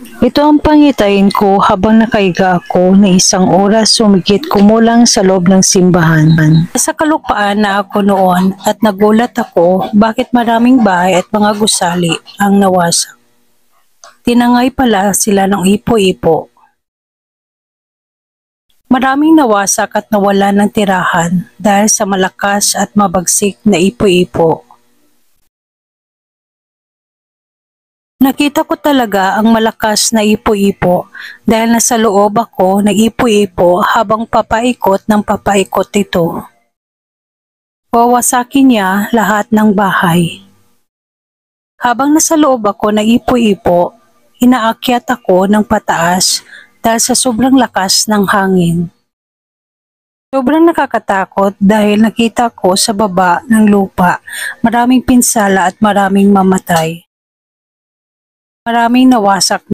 Ito ang pangitain ko habang nakaiga ako na isang oras sumigit kumulang sa loob ng simbahan. Sa kalupaan na ako noon at nagulat ako bakit maraming bahay at mga gusali ang nawasak. Tinangay pala sila ng ipo-ipo. Maraming nawasak at nawala ng tirahan dahil sa malakas at mabagsik na ipo-ipo. Nakita ko talaga ang malakas na ipo-ipo dahil nasa loob ako ng ipo-ipo habang papaikot ng papaikot ito. Wawasakin niya lahat ng bahay. Habang nasa loob ako ng ipo-ipo, inaakyat ako ng pataas dahil sa sobrang lakas ng hangin. Sobrang nakakatakot dahil nakita ko sa baba ng lupa maraming pinsala at maraming mamatay. Maraming nawasak